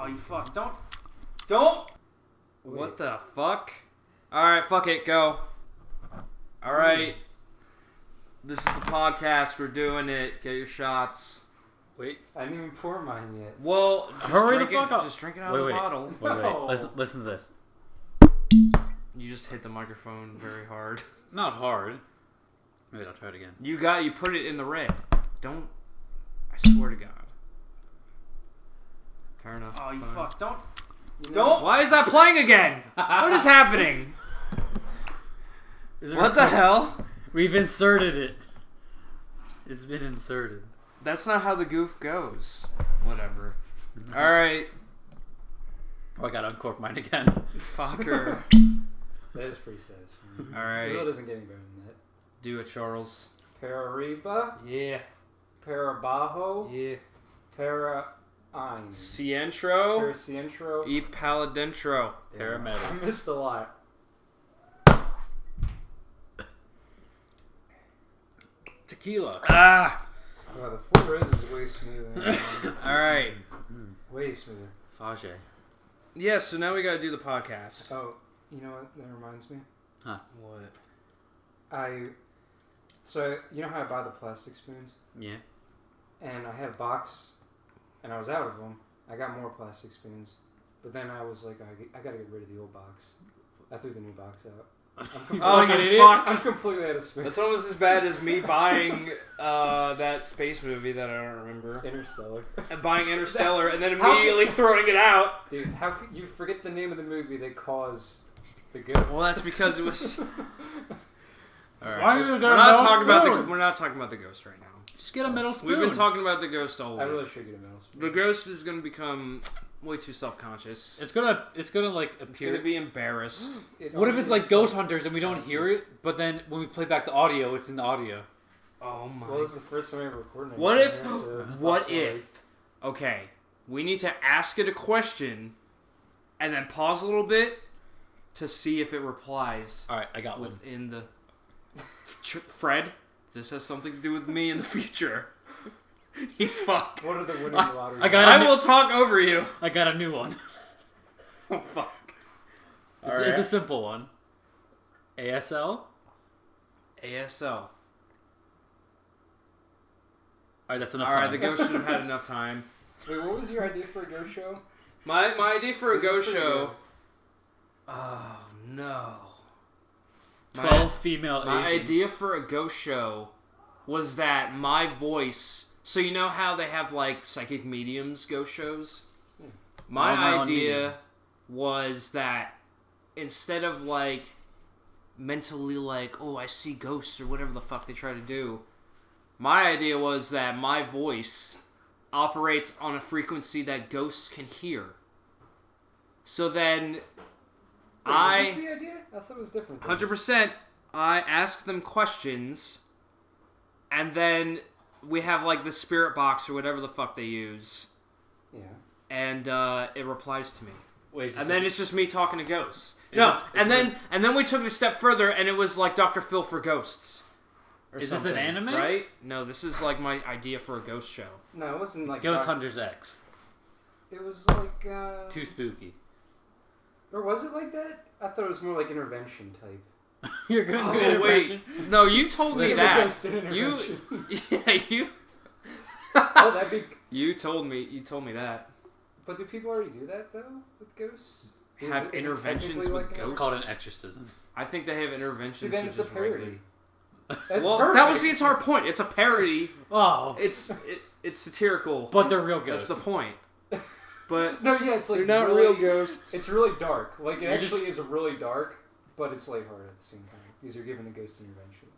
Oh, you fuck. Don't! Wait. What the fuck? Alright, fuck it, go. Alright. This is the podcast, we're doing it. Get your shots. Wait, I didn't even pour mine yet. Well, hurry the fuck up. Just drink it out of the bottle. Wait. Listen to this. You just hit the microphone very hard. Not hard. Wait, I'll try it again. You put it in the red. Don't. I swear to God. Fair enough. Oh, you fuck. Don't. Why is that playing again? What is happening? What the hell? We've inserted it. It's been inserted. That's not how the goof goes. Whatever. Alright. Oh, I gotta uncork mine again. Fucker. That is pretty satisfying. Alright. It really doesn't get any better than that. Do it, Charles. Para-riba. Yeah. Para-bajo. Yeah. Para-ein. Cientro. Para-cientro. E paladentro. Paramedic. I missed a lot. Tequila. Ah! Oh, the Four Roses is way smoother. Alright. Way smoother. Fage. Yeah, so now we gotta do the podcast. Oh, you know what? That reminds me. Huh. What? So, you know how I buy the plastic spoons? Yeah. And I had a box, and I was out of them. I got more plastic spoons. But then I was like, I gotta get rid of the old box. I threw the new box out. I'm completely out of space. That's almost as bad as me buying that space movie that I don't remember. Interstellar. And buying Interstellar and then immediately throwing it out. Dude, how could you forget the name of the movie that caused the ghost? Well, that's because it was... Alright. Why are you We're not talking about the ghost right now. Just get a metal spoon. We've been talking about the ghost all week. I really should get a metal spoon. The ghost is going to become way too self-conscious. It's gonna like It's appear. going to be embarrassed. What if it's like Ghost Hunters and we don't hear it, but then when we play back the audio, it's in the audio? Oh my... Well, this is the first time I ever recorded What anything if... here, so it's what possible, if... Okay, we need to ask it a question and then pause a little bit to see if it replies. Alright, I got one. Within the... Fred, this has something to do with me in the future. You fuck. What are the winning lottery? I will talk over you. I got a new one. Oh, fuck. It's a simple one. ASL? ASL. Alright, that's enough time. Alright, the ghost should have had enough time. Wait, what was your idea for a ghost show? My idea for a ghost show... Good. Oh, no. 12 female My Asian. idea for a ghost show was that my voice... So you know how they have, like, psychic mediums ghost shows? My idea was that instead of, like, mentally, like, oh, I see ghosts or whatever the fuck they try to do, my idea was that my voice operates on a frequency that ghosts can hear. So then... Was this the idea? I thought it was different. 100%. I ask them questions, and then we have like the spirit box or whatever the fuck they use. Yeah. And it replies to me. Wait, and then it's just me talking to ghosts. And then we took it a step further, and it was like Dr. Phil for ghosts. Is this an anime? Right? No, this is like my idea for a ghost show. No, it wasn't like Ghost Hunters X. It was like Too spooky. Or was it like that? I thought it was more like intervention type. You're good. Oh wait, no, you told me that. You. Oh, that'd be. You told me that. But do people already do that though with ghosts? Have interventions with ghosts? It's called an exorcism. I think they have interventions. See, then it's a parody. That's well, perfect. that was the entire point. It's a parody. Oh, it's satirical. But they're real ghosts. That's the point. But no, yeah, it's like they're not really, real ghosts. It's really dark. Like it actually is really dark, but it's lighthearted at the same time. Because you're given a ghost intervention.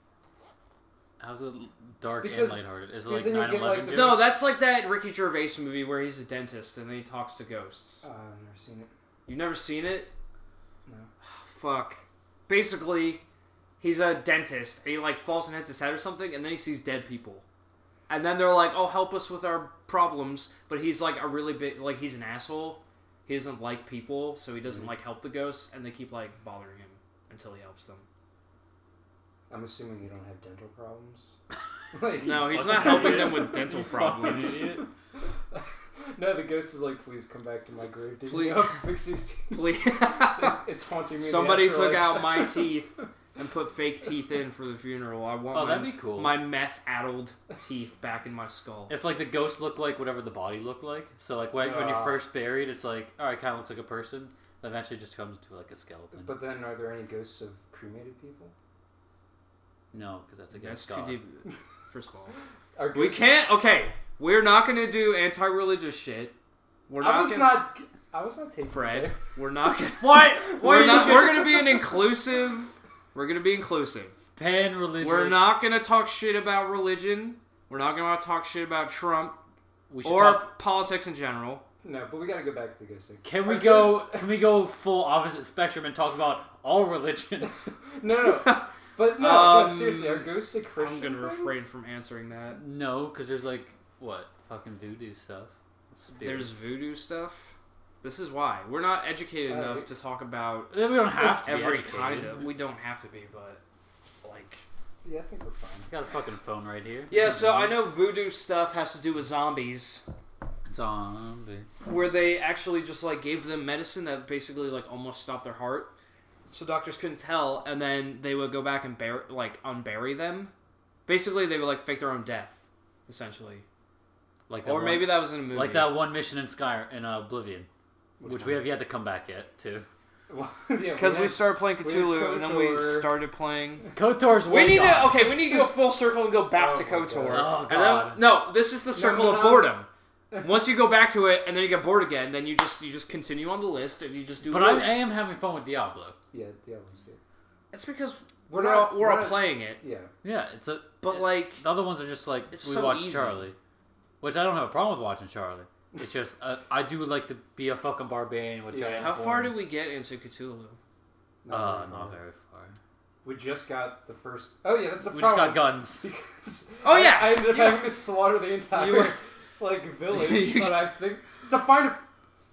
How's it dark and lighthearted? Is it like 9/11? Like no, that's like that Ricky Gervais movie where he's a dentist and then he talks to ghosts. I've never seen it. You've never seen it? No. Fuck. Basically, he's a dentist and he like falls and hits his head or something, and then he sees dead people. And then they're like, oh, help us with our problems. But he's like a really big, like he's an asshole. He doesn't like people, so he doesn't like help the ghosts, and they keep like bothering him until he helps them. I'm assuming you don't have dental problems. No, he's not helping them with dental problems. No, the ghost is like, please come back to my grave. Dig Please. me up and fix these teeth. Please. It's haunting me. Somebody in the took afterlife. out my teeth and put fake teeth in for the funeral. I want that'd be cool. my meth-addled teeth back in my skull. If like the ghost looked like whatever the body looked like, so like when you're first buried, it's like, alright, kind of looks like a person. Then eventually, it just comes into like a skeleton. But then, are there any ghosts of cremated people? No, because that's against That's God. too deep. First of all, Are we ghosts- can't. Okay, we're not gonna do anti-religious shit. We're not. I was not taking Fred. it. We're not gonna. What? We're not. We're gonna be an inclusive. We're gonna be inclusive. Pan-religious. We're not gonna talk shit about religion. We're not gonna talk shit about Trump We should or talk. politics in general. No, but we gotta go back to the ghost thing. Can we Are go? ghosts- Can we go full opposite spectrum and talk about all religions? No. But no, Um, seriously, are ghosts a Christian I'm gonna thing? refrain from answering that. No, because there's like what fucking voodoo stuff. There's Spirits. voodoo stuff. This is why we're not educated enough to talk about We don't have to be every educated. kind of. We don't have to be, but like. Yeah, I think we're fine. Got a fucking phone right here. Yeah, so I know voodoo stuff has to do with zombies, Zombie. where they actually just like gave them medicine that basically like almost stopped their heart, so doctors couldn't tell, and then they would go back and unbury them. Basically, they would like fake their own death, essentially. Like Or one, maybe that was in a movie. like that one mission in Sky in Oblivion, which one? we have yet to come back yet to. Well, yeah, Because we have- started playing we have Cthulhu, and then we KOTOR. started playing. KOTOR's We way need gone. to we need to go full circle and go back Oh to my KOTOR. God. Oh, And then, God. no, this is the circle no, of no. boredom. Once you go back to it and then you get bored again, then you just continue on the list and you just do. But I am having fun with Diablo. Yeah, the other one's good. It's because We're we're not- all we're not- playing it. Yeah. Yeah, it's a. But like, The other ones are just like It's we so watch easy. Charlie, which I don't have a problem with watching Charlie. It's just I do like to be a fucking barbarian with Yeah. giant how far did horns. we get into Cthulhu? Not very far. We just got the first. Oh yeah, that's the We just problem. got guns. Because Oh, yeah! I ended up having to slaughter the entire village. But I think to find a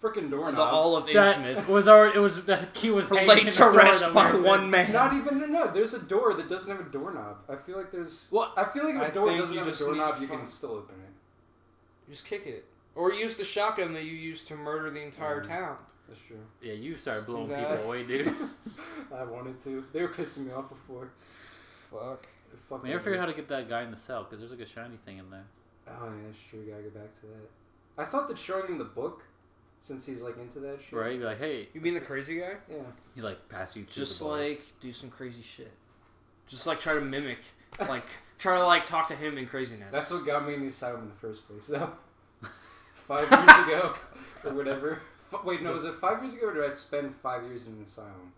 freaking doorknob. The All of That Innsmouth. was already. It was the key was hanging in Laid the to door rest that by we were one in. man. Not even no. There's a door that doesn't have a doorknob. I feel like there's. What? I feel like if I a door think doesn't you have a just need doorknob, to you can find- still open it. Just kick it. Or use the shotgun that you used to murder the entire town. That's true. Yeah, you started Just do blowing that. people away, dude. I wanted to. They were pissing me off before. Fuck. Fuck We never figured out how to get that guy in the cell because there's like a shiny thing in there. Oh yeah, that's true. Gotta go back to that. I thought that showing him the book, since he's like into that shit. Right? You're like, hey, You mean the crazy guy? Yeah. he like pass you through Just the bars. like do some crazy shit. Just like try to mimic, like try to like talk to him in craziness. That's what got me in the asylum in the first place, though. 5 years ago, or whatever. Wait, no, was it 5 years ago, or did I spend 5 years in an asylum?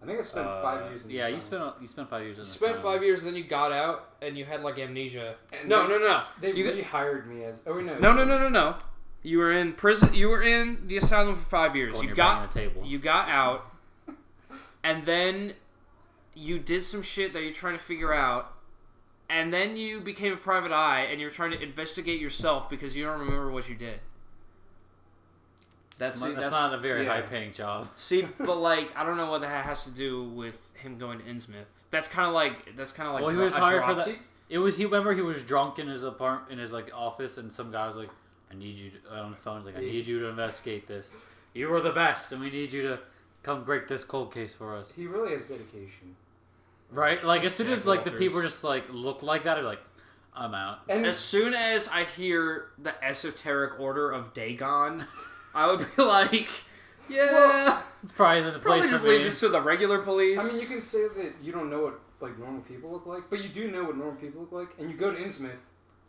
I think I spent 5 years in an Yeah, asylum. you spent 5 years in You the spent asylum. 5 years, and then you got out, and you had like amnesia. And No. They You got- rehired me as. Oh, wait, no. No. You were in prison. You were in the asylum for 5 years. When You you're got banging a table. you got out, and then you did some shit that you're trying to figure out, and then you became a private eye, and you're trying to investigate yourself because you don't remember what you did. That's not a very yeah. high-paying job. See, but like I don't know what that has to do with him going to Innsmouth. That's kind of like Well, he was hired for that. It was he. Remember, he was drunk in his apartment, in his like office, and some guy was like, "I need you to, on the phone." He's like, "I need you to investigate this. You were the best, and we need you to come break this cold case for us." He really has dedication. Right? Like as soon as like the Walters. people just like look like that, I'm like, I'm out. And As soon as I hear the esoteric order of Dagon, I would be like, yeah, Well, It's probably the probably place just for me. leave this to the regular police. I mean, you can say that you don't know what like normal people look like, but you do know what normal people look like, and you go to Innsmouth,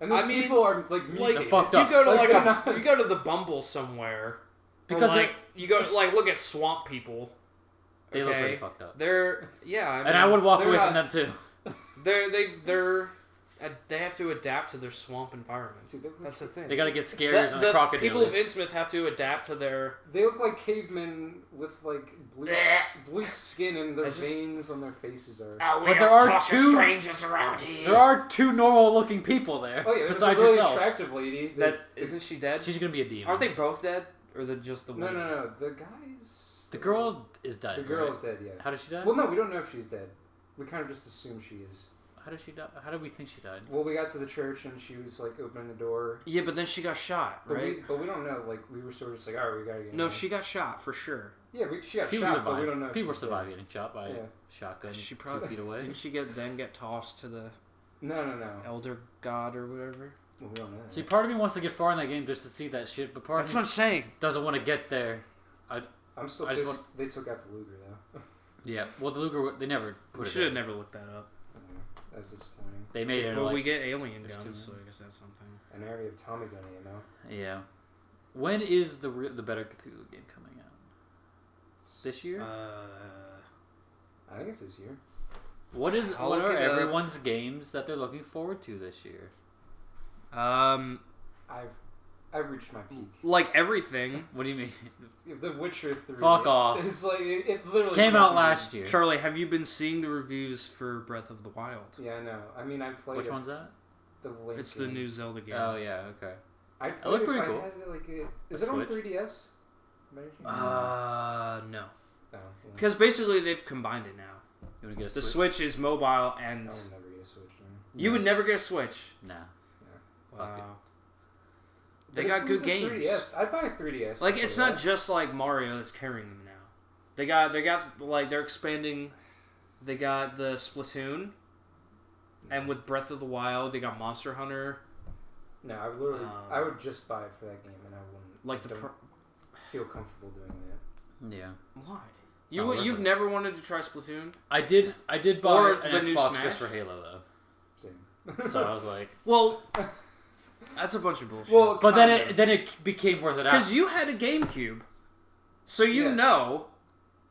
and those I mean, people are like mutated. fucked you up. go to Like, like they're not- you go to the Bumble somewhere Because or, like you go like look at swamp people. They look okay? pretty fucked up. They're I mean, And I would walk they're away not- from them too. they have to adapt to their swamp environment. Dude, they look That's the thing. They gotta get scared The- when the the crocodile people of is. Innsmouth have to adapt to their. They look like cavemen with like blue skin, and their That's just- veins on their faces are. But there are two strangers around here. There are two normal-looking people there. Oh yeah, there's a besides really yourself. attractive lady. That isn't she dead? She's gonna be a demon. Aren't they both dead, or is it just the No, one? no. The guy's. The girl is dead. The girl right? is dead. Yeah. How did she die? Well, no, we don't know if she's dead. We kind of just assume she is. How did she die? How did we think she died? Well, we got to the church and she was like opening the door. Yeah, but then she got shot, right? But we don't know. Like we were sort of just like, all right, we gotta get. No, she got shot for sure. Yeah, she got People shot, survive. but we don't know. People survive getting shot by a shotgun. She probably 2 feet away. Didn't she get tossed to the No. elder god or whatever? Well, we don't know. See, part of me wants to get far in that game just to see that shit, but part That's of what me I'm saying. doesn't want to get there. I'm still I pissed just they took out the Luger though. Yeah, well, the Luger, they never put We it should have in. never looked that up. That was disappointing. They made it But like... we get alien there's guns, two so I guess that's something. And I already have Tommy gun ammo. Yeah. When is the better Cthulhu game coming out? This year? I think it's this year. What I'll are look it up. everyone's games that they're looking forward to this year? I've reached my peak. Like everything. What do you mean? The Witcher 3. Fuck off. It's like it literally Came out last year. Charlie, have you been seeing the reviews for Breath of the Wild? Yeah, I know. I mean, I played. Which one's that? The Link It's game. the new Zelda game. Oh yeah, okay. I It played looked it pretty if cool. I had like is A it on Switch? 3DS? No. No. Yeah. Because basically they've combined it now. You want to get a The Switch? Switch is mobile I and... would never get a Switch. Man. You would never get a Switch. Nah. Wow. But They if got it was good a games. 3DS, I'd buy a 3DS. Like, for it's that. not just like Mario that's carrying them now. They got like, they're expanding. They got the Splatoon. And with Breath of the Wild, they got Monster Hunter. No, I would just buy it for that game, and I wouldn't. Like I don't feel comfortable doing that. Yeah. Why? not worth You've it. never wanted to try Splatoon? I did buy Or an the new Xbox Smash? just for Halo though. Same. So I was like, Well, that's a bunch of bullshit. Well, but kind of. then it became worth it out. Because you had a GameCube, so you Yeah. know,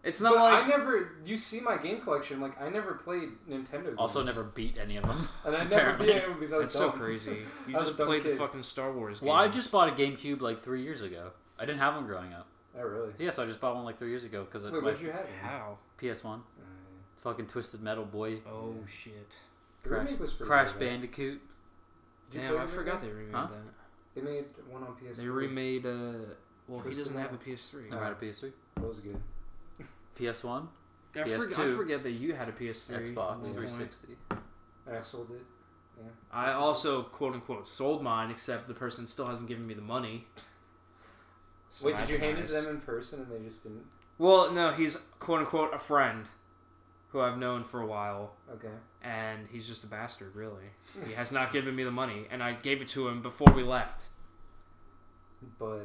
it's not But like I never. You see my game collection. Like I never played Nintendo games. Also never beat any of them. And I never apparently. beat it because I was it's so dumb. crazy. You I was just a dumb played the kid. fucking Star Wars games. Well, I just bought a GameCube like 3 years ago. I didn't have one growing up. Oh really? Yeah, so I just bought one like 3 years ago because Wait, what'd you have? How? PS1. Fucking Twisted Metal boy. Oh shit! The Crash, remake was pretty Crash good, right? Bandicoot. Did you Damn, play I the forgot remake? they remade Huh? that. They made one on PS3. They remade. Well, he Twisted doesn't have a Metal. PS3. Never had a PS3. That was good. PS1. I PS2. forget that you had a PS3. Xbox at one point. 360. And I sold it. Yeah. I also quote unquote sold mine, except the person still hasn't given me the money. So Wait, did that's you hand it nice. to them in person and they just didn't? Well, no, he's quote unquote a friend who I've known for a while. Okay. And he's just a bastard, really. He has not given me the money, and I gave it to him before we left. But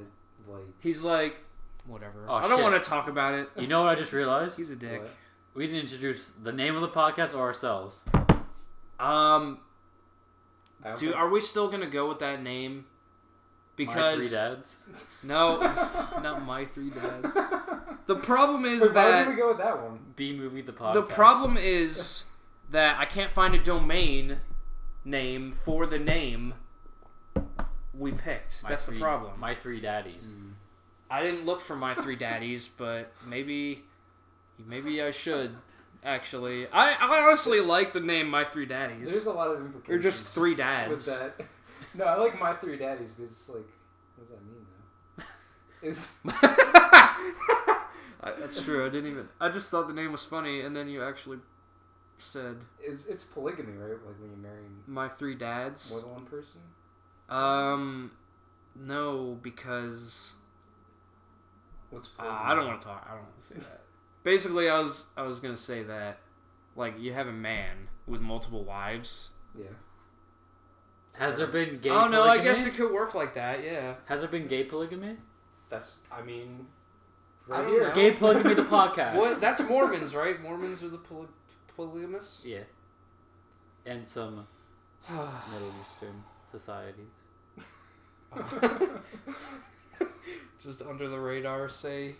like. He's like, whatever. Oh, I don't shit. want to talk about it. You know what I just realized? He's a dick. What? We didn't introduce the name of the podcast or ourselves. I don't Dude, think- are we still gonna go with that name? Because My Three Dads. no, not my three dads. The problem is Wait, why that did we go with that one? B movie the podcast. the problem is that I can't find a domain name for the name we picked. That's the problem. My Three Daddies. I didn't look for my three daddies, but maybe I should. Actually, I honestly like the name My Three Daddies. There's a lot of implications. They're just three dads. With that. No, I like My Three Daddies because it's like, what does that mean though? Is That's true. I just thought the name was funny, and then you actually said it's polygamy, right? Like when you marry My Three Dads. more than one person. No, because What's polygamy? I don't want to talk. I don't want to say that. Basically, I was gonna say that, like, you have a man with multiple wives. Yeah. Has there been gay Oh no, polygamy? I guess it could work like that. Yeah. Has there been gay polygamy? That's. I mean. I Right don't here. know. Gay polygamy the podcast. What? That's Mormons, right? Mormons are the polygamists. Yeah. And some Middle Eastern societies. Just under the radar, say.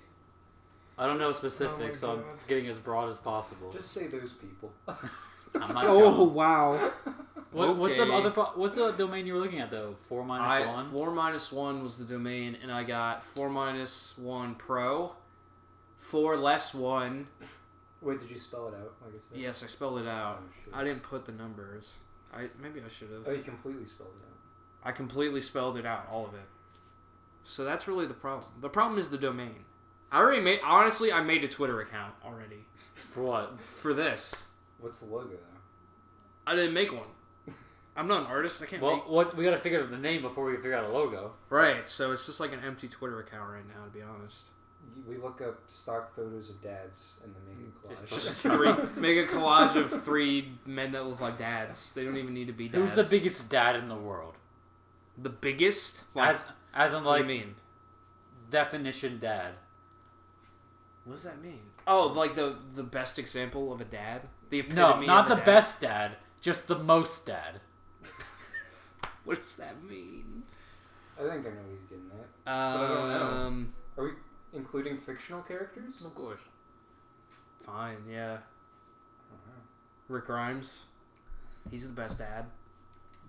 I don't know specifics, so I'm God. getting as broad as possible. Just say those people. I'm not Oh John. wow. What's the Okay. other? What's the domain you were looking at though? 4-1. 4-1 was the domain, and I got 4-1 Pro, 4-1. Wait, did you spell it out? Like I said? Yes, I spelled it out. Oh, shit. I didn't put the numbers. Maybe I should Oh, have. you completely spelled it out. I completely spelled it out, all of it. So that's really the problem. The problem is the domain. Honestly, I made a Twitter account already For what? for this. What's the logo though? I didn't make one. I'm not an artist. I can't make... Well, we gotta figure out the name before we figure out a logo. Right, so it's just like an empty Twitter account right now, to be honest. We look up stock photos of dads and then make a collage. Just make a collage of 3 men that look like dads. They don't even need to be dads. Who's the biggest dad in the world? The biggest? Like, as in, like, what do you mean? Definition dad. What does that mean? Oh, like the best example of a dad? The epitome No, not of a the dad? best dad, just the most dad. What does that mean? I think I know what he's getting at. But I don't know. Are we including fictional characters? Of course. Fine, yeah. I don't know. Rick Grimes. He's the best dad.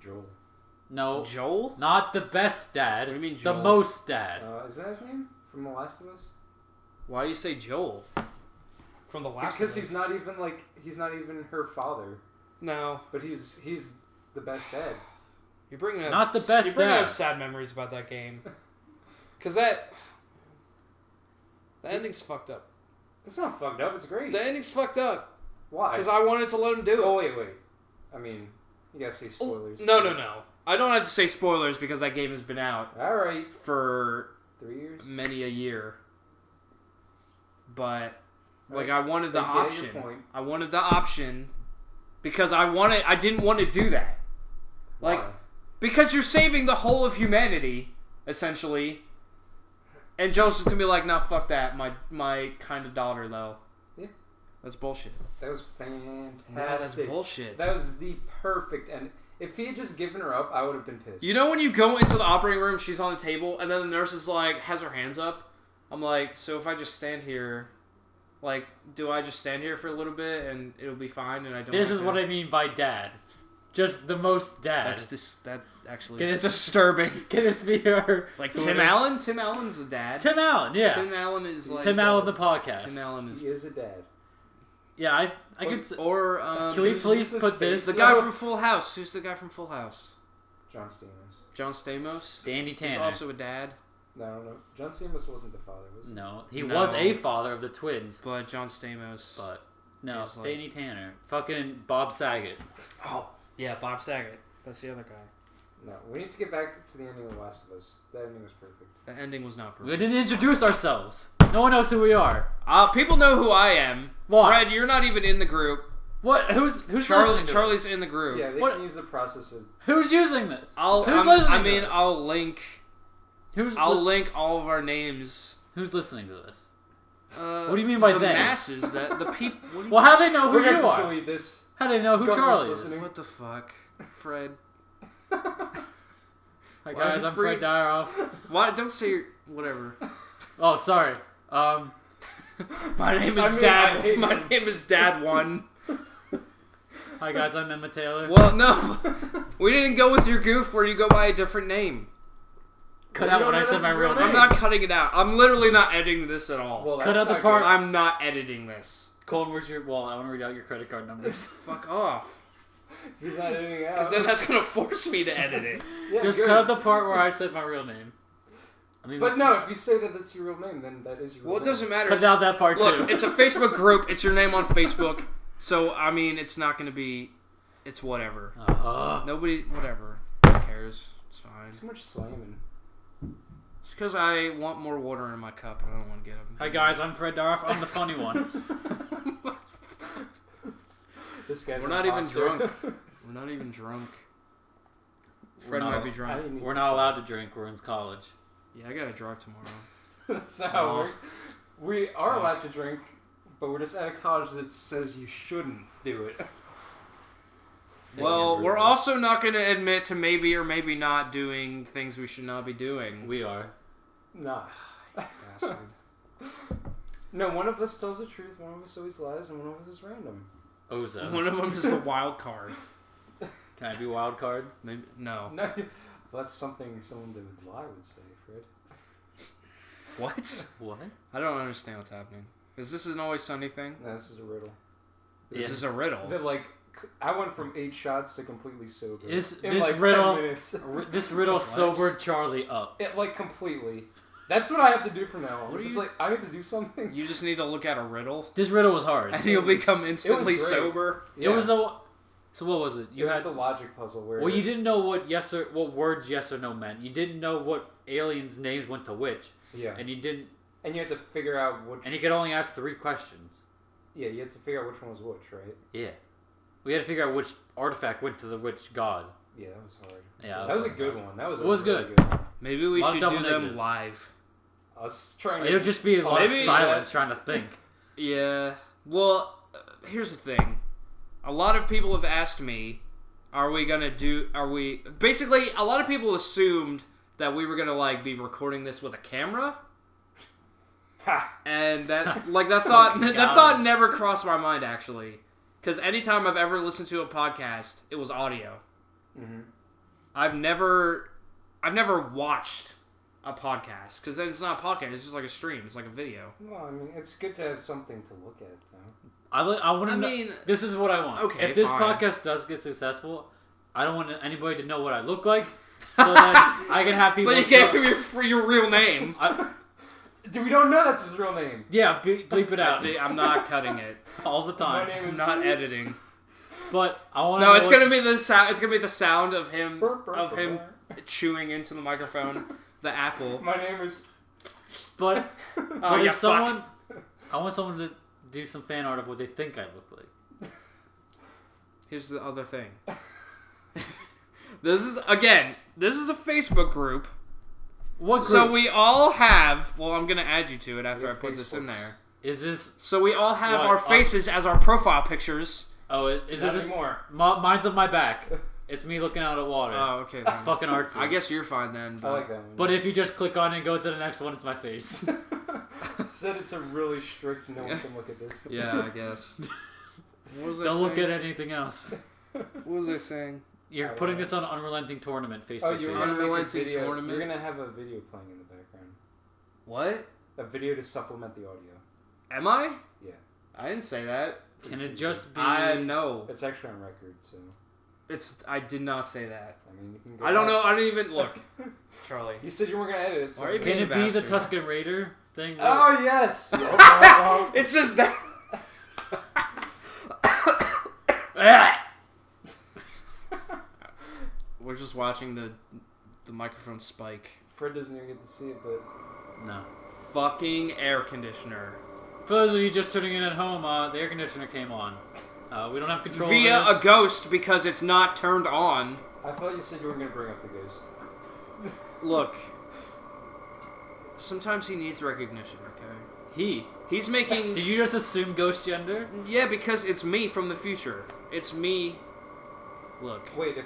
Joel. No. Joel? Not the best dad. What do you mean The Joel? most dad. Is that his name? From The Last of Us? Why do you say Joel? From the last Because he's not even her father. No. But he's the best dad. You're bringing up... Not the best You're bringing dad. up sad memories about that game. Because the ending's fucked up. It's not fucked up, it's great. The ending's fucked up. Why? Because I wanted to let him do it. Oh, wait. I mean, you gotta say spoilers. No. I don't have to say spoilers because that game has been out Alright. for 3 years? many a year. But, like, I wanted the I get your option. point. I wanted the option because I didn't want to do that. Like, Why? because you're saving the whole of humanity, essentially. And Joseph's gonna be like, nah, fuck that. My kind of daughter, though. Yeah. That's bullshit. That was fantastic. No, that's bullshit. That was the perfect end. If he had just given her up, I would have been pissed. You know when you go into the operating room, she's on the table, and then the nurse is like, has her hands up? I'm like, so if I just stand here, like, do I just stand here for a little bit and it'll be fine and I don't This have is to... what I mean by dad. Just the most dad. That actually is disturbing. Can this be our... Like Twitter? Tim Allen? Tim Allen's a dad. Tim Allen, yeah. Tim Allen is like... Tim Allen, the podcast. Tim Allen is... He is a dad. Yeah, I could... Or, Can we who's please this put face? this... the guy from Full House. Who's the guy from Full House? John Stamos. John Stamos? Danny Tanner. He's also a dad. No. John Stamos wasn't the father, was he? No, he No. was a father of the twins. But John Stamos... But, no, He's like- Danny Tanner. Fucking Bob Saget. Oh, yeah, Bob Saget. That's the other guy. No, we need to get back to the ending of The Last of Us. That ending was perfect. The ending was not We perfect. didn't introduce ourselves. No one knows who we are. People know who I am. Why? Fred, you're not even in the group. What? Who's listening to Charlie's this? in the group. Yeah, they What? can use the process of... Who's using this? I'll Who's listening to this? I'll link Who's link all of our names. Who's listening to this? What do you mean by the they? masses? The people. Well, how do they know who We're going you to are? delete this. How do they know who Government's Charlie is? listening. What the fuck, Fred? Hi Why guys, are I'm you free? Fred Dyaroff. Why? Don't say your, whatever. Oh, sorry. My name is I mean, I Dad. hate My him. name is Dad One. Hi guys, I'm Emma Taylor. Well, no, we didn't go with your goof where you go by a different name. Cut You out don't when I know said that's my his real real name. I'm not cutting it out. I'm literally not editing this at all. Well, Cut that's out the not part- good. I'm not editing this. Colin, where's your... Well, I want to read out your credit card numbers. Fuck off. He's not editing out. Because then that's gonna force me to edit it. Yeah, Just good. cut out the part where I said my real name. I mean, But no, if you say that that's your real name, then that is your real Well, it name. doesn't matter. cut out that part Look, too. it's a Facebook group. It's your name on Facebook. So, I mean, it's not going to be... It's whatever. Nobody... Whatever. Who cares? It's fine. Too much slamming. It's because I want more water in my cup and I don't want to get them. Hi guys, I'm Fred Dyaroff. I'm the funny one. This guy's We're an not even imposter. drunk. We're not even drunk. Fred not- might be drunk. We're not allowed to drink. We're in college. Yeah, I got to drive tomorrow. That's not how it works. We are allowed to drink, but we're just at a college that says you shouldn't do it. Well, we're also not going to admit to maybe or maybe not doing things we should not be doing. We are. Nah. Bastard. No, one of us tells the truth, one of us always lies, and one of us is random. Ozo. One of them is the wild card. Can I be wild card? Maybe no. No, that's something someone that would lie would say, Fred. What? What? I don't understand what's happening. Is this an Always Sunny thing? No, this is a riddle. This Yeah. is a riddle. That, like, I went from 8 shots to completely sober. This in like riddle- 10 minutes. This riddle What? sobered Charlie up. It, like, completely. That's what I have to do from now on. What If are it's you- like, I have to do something. You just need to look at a riddle, This riddle was hard. and you'll become instantly great. sober. It was a. So what was it? It was the logic puzzle where... Well, you didn't know what words yes or no meant. You didn't know what aliens' names went to which. Yeah. And you didn't... And you had to figure out which... And you could only ask 3 questions. Yeah, you had to figure out which one was which, right? Yeah. We had to figure out which artifact went to the which god. Yeah, that was hard. Yeah, that was a good one. That was really good one. Maybe we should do them live. Us trying to... It'll just be a lot of silence trying to think. Yeah. Well, here's the thing. A lot of people have asked me, basically, a lot of people assumed that we were going to, be recording this with a camera. And that thought never crossed my mind, actually. Because anytime I've ever listened to a podcast, it was audio. Mm-hmm. I've never watched a podcast, because then it's not a podcast, it's just like a stream, it's like a video. Well, I mean, it's good to have something to look at, though. I want to know, this is what I want. Okay, if this podcast does get successful, I don't want anybody to know what I look like, so that I can have people... But you gave him your real name. Dude, we don't know that's his real name. Yeah, bleep it out. I'm not cutting it. All the time. My name is not editing. But I want to No, it's going to be the sound. It's going to be the sound of him chewing into the microphone. The apple. My name is... But if someone... I want someone to do some fan art of what they think I look like. Here's the other thing. This is a Facebook group. What group? So we all have... Well, I'm going to add you to it after I put this in there. Is this... So we all have our faces as our profile pictures. Oh, is it this... More. Mine's of my back. It's me looking out at water. Oh, okay. It's fucking artsy. I guess you're fine then. But... I like that one. But if you just click on it and go to the next one, it's my face. Said it's a really strict, no one can look at this. Yeah, I guess. What was I Don't saying? look at anything else. What was I saying? You're putting this on Unrelenting Tournament Facebook. Oh, you're going to Unrelenting make a video. Tournament? You're going to have a video playing in the background. What? A video to supplement the audio. Am I? Yeah. I didn't say that. Can it just be... I know. It's actually on record, so... I did not say that. I mean, you can go I don't know. I didn't even... Look. Charlie. You said you weren't going to edit it, so... Can it be the Tusken Raider thing? Oh, yes! It's just that... We're just watching the microphone spike. Fred doesn't even get to see it, but... No. Fucking air conditioner. For those of you just tuning in at home, the air conditioner came on. We don't have control Via of this. a ghost because it's not turned on. I thought you said you weren't going to bring up the ghost. Look. Sometimes he needs recognition, okay? He's making... Did you just assume ghost gender? Yeah, because it's me from the future. It's me. Look. Wait,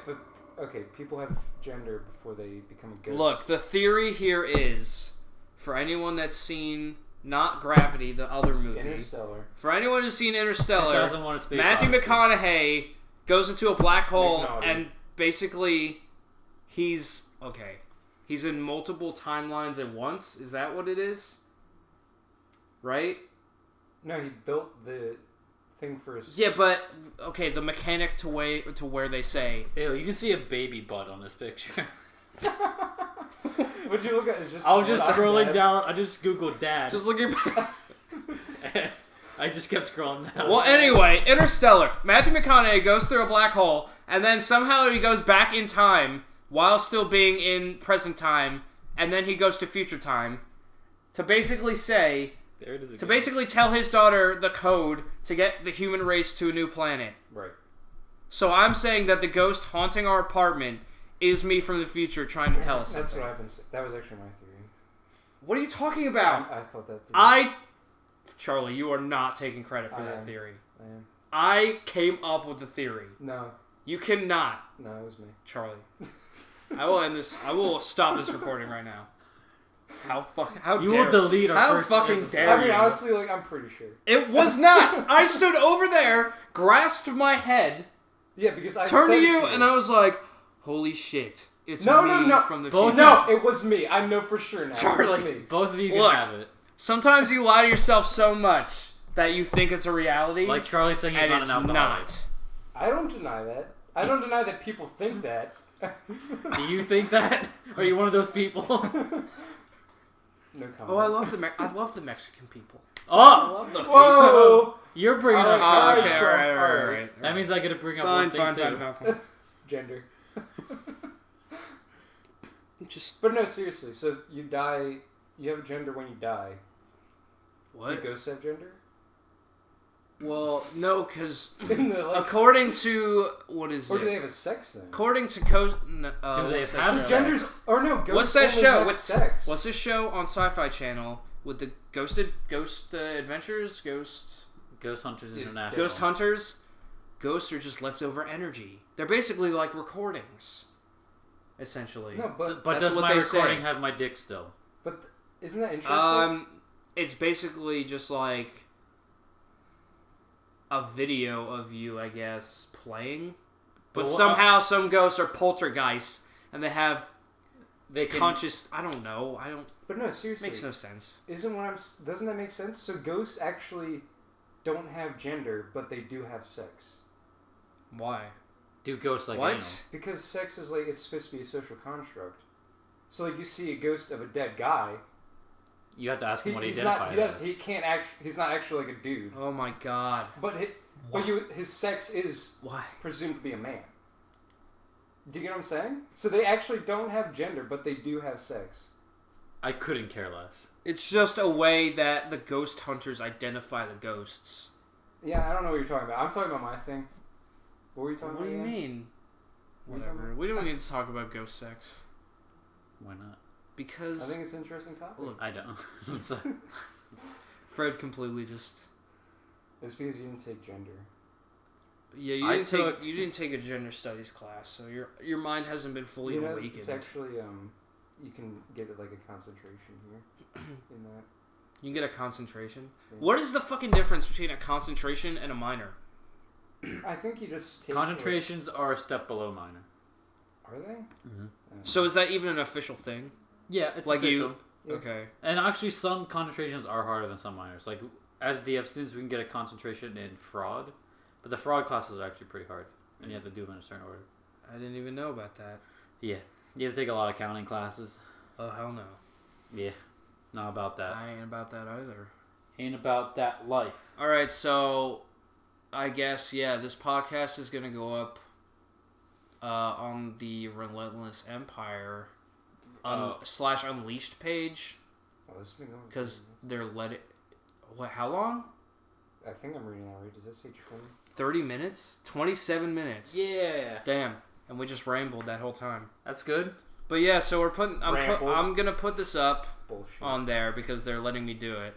okay, people have gender before they become a ghost. Look, the theory here is, for anyone that's seen, not Gravity, the other movie. Interstellar. For anyone who's seen Interstellar, 2001: A Space Matthew Odyssey. McConaughey goes into a black hole McNaughty. and basically he's in multiple timelines at once. Is that what it is? Right? No, he built the thing for his... Yeah, but okay, the mechanic to where they say... Ew, you can see a baby butt on this picture. What'd you look at? It's just I was just scrolling down. I just googled dad. Just looking back. I just kept scrolling down. Well, anyway, Interstellar. Matthew McConaughey goes through a black hole, and then somehow he goes back in time while still being in present time, and then he goes to future time to basically say... There it is again. To basically tell his daughter the code to get the human race to a new planet. Right. So I'm saying that the ghost haunting our apartment is me from the future trying to tell us something. That's what I've been saying. That was actually my theory. What are you talking about? I thought that... Charlie, you are not taking credit for that theory. I am. I came up with the theory. No. You cannot. No, it was me. Charlie. I will end this. I will stop this recording right now. How you dare will delete our How first fucking episode. dare I mean, you? honestly, I'm pretty sure. It was not. I stood over there, grasped my head, Yeah, because I turned said to it you, and I was like, "Holy shit! It's No, me no, no. from the Both- future." No, it was me. I know for sure now. It was Charlie. me. Both of you can Look. have it. Sometimes you lie to yourself so much that you think it's a reality, Like Charlie saying he's and not it's an alcoholic. not. I don't deny that. I don't deny that people think that. Do you think that? Are you one of those people? No comment. Oh, I love the Mexican people. Oh! I love the Whoa! You're bringing up... okay, all right. That means I get to bring up Fine, one thing, too. fine. Gender. But no, seriously. So you die. You have a gender when you die. What? Do ghosts have gender? Well, no, because according to or do they have a sex then? According to do they have sex? Genders? Or no, ghosts what's that show? Sex. What's this show on Sci-Fi Channel with the Ghost Adventures? Ghost Hunters International. Ghost Hunters. Ghosts are just leftover energy. They're basically like recordings, essentially. No, but does my recording have my dick still? But isn't that interesting? It's basically just like a video of you, I guess, playing. But somehow some ghosts are poltergeists, and they have conscious... I don't know. But no, seriously. Makes no sense. Doesn't that make sense? So ghosts actually don't have gender, but they do have sex. Why? Do ghosts like what? animals? Because sex is like, it's supposed to be a social construct. So like you see a ghost of a dead guy... You have to ask him what he identifies as. He can't he's not actually like a dude. Oh my god. But his sex is presumed to be a man. Do you get what I'm saying? So they actually don't have gender, but they do have sex. I couldn't care less. It's just a way that the ghost hunters identify the ghosts. Yeah, I don't know what you're talking about. I'm talking about my thing. What were you talking about? What do you mean? Whatever. We don't need to talk about ghost sex. Why not? Because... I think it's an interesting topic. Look, I don't. Fred completely just... It's because you didn't take gender. Yeah, you didn't take a gender studies class, so your mind hasn't been fully awakened. It's actually you can get like a concentration here in that. You can get a concentration. Yeah. What is the fucking difference between a concentration and a minor? I think you just take concentrations are a step below minor. Are they? Mm-hmm. So is that even an official thing? Yeah, it's like official. Okay. And actually, some concentrations are harder than some minors. Like as DF students, we can get a concentration in fraud. But the fraud classes are actually pretty hard, and you have to do them in a certain order. I didn't even know about that. Yeah. You have to take a lot of accounting classes. Oh, hell no. Yeah. Not about that. I ain't about that either. Ain't about that life. Alright, so I guess, this podcast is going to go up on the Relentless Empire / Unleashed page. Oh, this has been going because they're how long? I think I'm reading that right. Does that say 20? 30 minutes? 27 minutes. Yeah. Damn. And we just rambled that whole time. That's good. But yeah, so I'm going to put this up on there because they're letting me do it.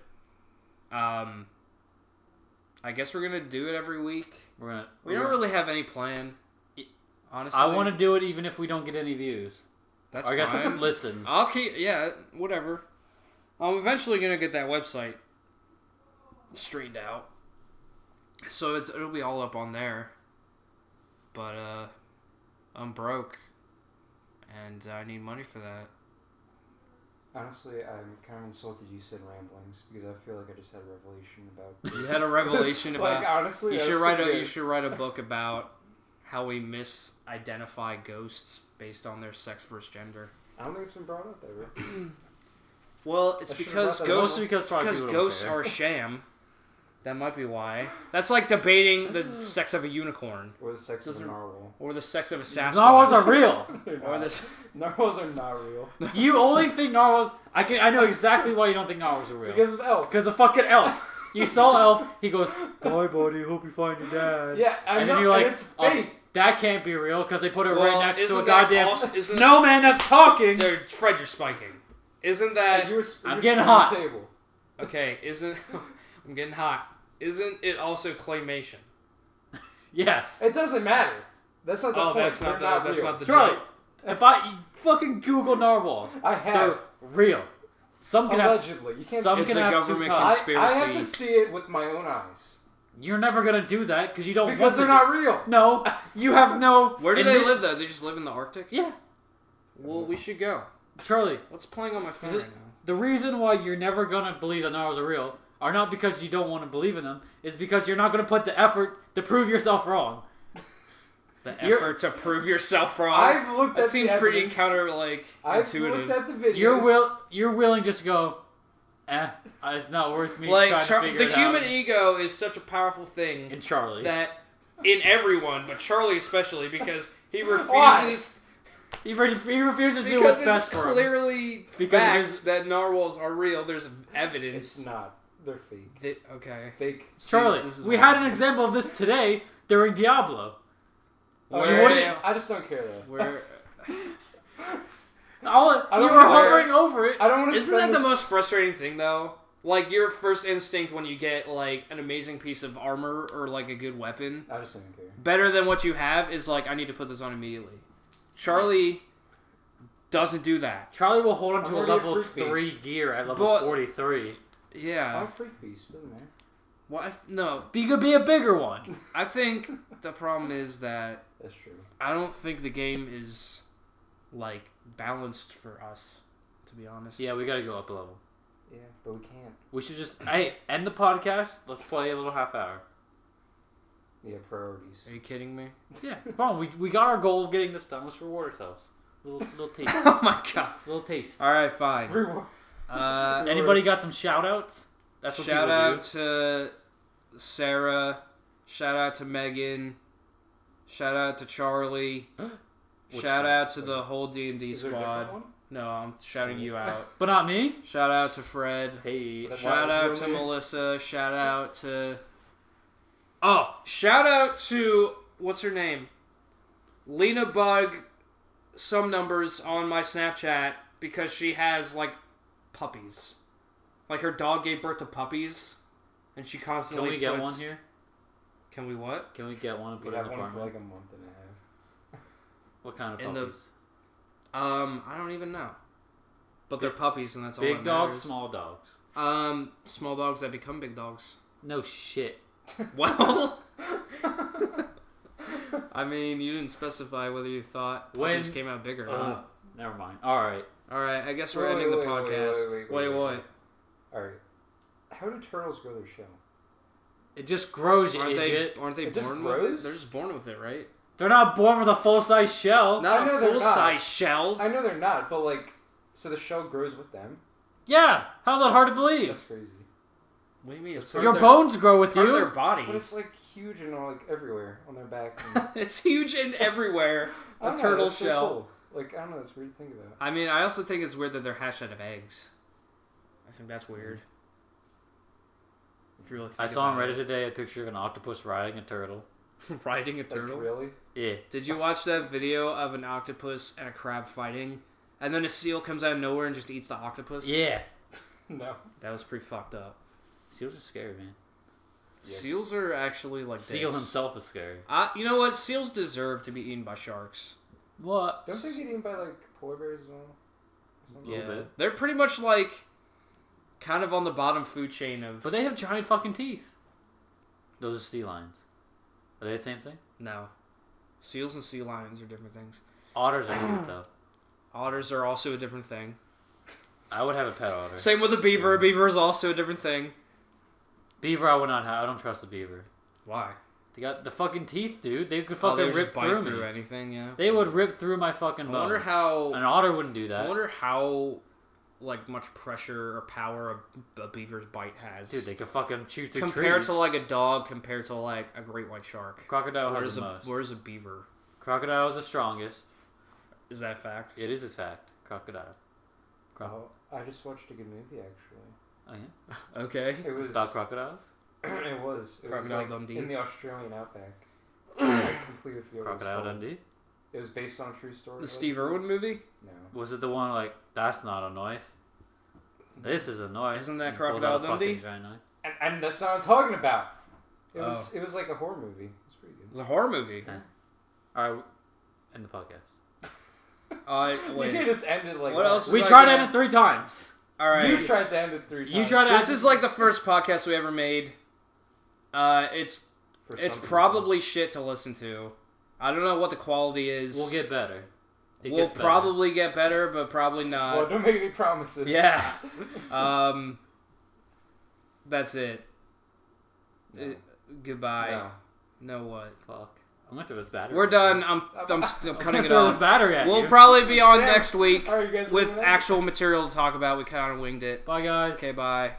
I guess we're going to do it every week. We don't really have any plan. Honestly. I want to do it even if we don't get any views. That's fine. I guess listens. I'll keep, whatever. I'm eventually going to get that website straightened out. So it'll be all up on there. But I'm broke. And I need money for that. Honestly, I'm kind of insulted you said ramblings because I feel like I just had a revelation about... You had a revelation about... Like, honestly, you should write a book about how we misidentify ghosts based on their sex versus gender. I don't think it's been brought up ever. Well, it's because ghosts are a sham. That might be why. That's like debating the sex of a unicorn. Or the sex of a narwhal. Or the sex of a Sasquatch. Narwhals are real. Narwhals are not real. You only think narwhals... I know exactly why you don't think narwhals are real. Because of Elf. Because of fucking Elf. You saw Elf, he goes, "Bye, buddy, hope you find your dad." Yeah, I know, then you're like, and it's fake. That can't be real because they put it right next to a goddamn snowman that's talking. Fred, you're spiking. Isn't that... I'm getting hot. Table. Okay, I'm getting hot. Isn't it also claymation? Yes. It doesn't matter. That's not the point. That's not the Charlie, joke. if I fucking Google narwhals, I have. they're real. Some can allegedly. Have, you can't some it's can a have government two tongues. conspiracy. I have to see it with my own eyes. You're never gonna do that because you don't. Because they're not real. No, you have no. Where do they live though? They just live in the Arctic? Yeah. Well, we should go. Charlie, what's playing on my phone right now? The reason why you're never gonna believe that narwhals are real are not because you don't want to believe in them. It's because you're not gonna put the effort to prove yourself wrong. The effort to prove yourself wrong. I've looked at that seems the pretty evidence. intuitive. I've looked at the videos. You're willing just to go, It's not worth me Like, trying to figure the it human out. ego is such a powerful thing. In Charlie. That, in everyone, but Charlie especially, because he refuses... He refuses to do because what's best it's for him. clearly facts that narwhals are real. There's evidence. It's not. They're fake. Okay. Fake. Charlie, we had an example of this today during Diablo. I just don't care though. Where... You were hovering over it. I don't want to. Isn't that the most frustrating thing, though? Like, your first instinct when you get, like, an amazing piece of armor or, like, a good weapon... I just don't care. Better than what you have is, like, I need to put this on immediately. Charlie doesn't do that. Charlie will hold on to a level 3 gear at level 43. Yeah. I'm a freak beast, doesn't matter. Well, no. You could be a bigger one. I think the problem is that... That's true. I don't think the game is, like, balanced for us, to be honest. Yeah, we gotta go up a level. Yeah, but we can't. We should just... Hey, end the podcast. Let's play a little half hour. Yeah, priorities. Are you kidding me? Yeah, come on. We got our goal of getting this done. Let's reward ourselves. Little taste. Oh my god. Little taste. Alright, fine. Reward. Anybody got some shout-outs? That's what shout out to Sarah. Shout out to Megan. Shout out to Charlie. Shout out to the whole D&D squad. No, I'm shouting you out. But not me? Shout out to Fred. Hey. Shout out to Melissa. Shout out to... Oh, shout out to... What's her name? Lena Bug some numbers on my Snapchat because she has, like, puppies. Like, her dog gave birth to puppies, and she constantly Can we get one here? Can we what? Can we get one and put it in the one for apartment? like a month and a half. What kind of puppies? I don't even know. But they're puppies, and that's all that Big dogs, matters. small dogs? Small dogs that become big dogs. No shit. Well... I mean, you didn't specify whether you thought puppies came out bigger. Never mind. Alright. Alright, I guess we're ending the podcast. Wait. Alright. How do turtles grow their shell? It just grows, you Aren't idiot. they It just born with it? grows? They're just born with it, right? They're not born with a full-size shell. Not I a know they're full-size shell. I know they're not, but like, so the shell grows with them? Yeah. How's that hard to believe? That's crazy. What do you mean? It's Your bones grow with part you. of their body. But it's like huge and like everywhere on their back. And... It's huge and everywhere. I A don't know, turtle that's so shell. cool. Like, I don't know, it's weird to think about. I mean, I also think it's weird that they're hatched out of eggs. I think that's weird. If you really think I saw on about Reddit today a picture of an octopus riding a turtle. Riding a Like, turtle? really? Yeah. Did you watch that video of an octopus and a crab fighting? And then a seal comes out of nowhere and just eats the octopus? Yeah. No. That was pretty fucked up. Seals are scary, man. Yeah. Seals are actually like Seal dicks. himself is scary. You know what? Seals deserve to be eaten by sharks. What? Don't they get eaten by like polar bears as well? Or something? Yeah. little bit. They're pretty much like kind of on the bottom food chain of... But they have giant fucking teeth. Those are sea lions. Are they the same thing? No. Seals and sea lions are different things. Otters are different though. Otters are also a different thing. I would have a pet otter. Same with a beaver. A beaver is also a different thing. Beaver, I would not have. I don't trust a beaver. Why? They got the fucking teeth, dude. They could They fucking would rip just bite through me. anything, yeah. They would rip through my fucking I bones. wonder how... An otter wouldn't do that. I wonder how, like, much pressure or power a beaver's bite has. Dude, they could fucking chew through compared trees. to, like, a dog, compared to, like, a great white shark. Crocodile has the most. Where's a beaver? Crocodile is the strongest. Is that a fact? It is a fact. Crocodile. Oh, I just watched a good movie actually. Oh yeah? Okay. It was It's about crocodiles? it was Crocodile like Dundee? in the Australian outback. I completely forget what Crocodile it was called. Dundee? It was based on a true story. The Steve Irwin movie? No. Was it the one like, that's not a knife? This is a knife. Isn't that And pulls Crocodile out a fucking Dundee? giant knife. And that's not what I'm talking about. It Oh. was it was like a horror movie. It was pretty It good. was a horror movie. Okay. Alright, end the podcast. You can't just end it like What that. else? We I tried to gonna- end it 3 times. Alright. You tried to end it 3 times. You tried to This is like the first podcast we ever made. It's For it's some probably shit to listen to. I don't know what the quality is. We'll get better. It We'll gets better. probably get better, but probably people. not. Well, don't make any promises. Yeah. That's it. No. Goodbye. No. No what? Fuck. I'm gonna throw this battery. We're done. I'm cutting it throw this off. battery at We'll you. probably be on next week All right, you guys with winging it? actual material to talk about. We kind of winged it. Bye, guys. Okay, bye.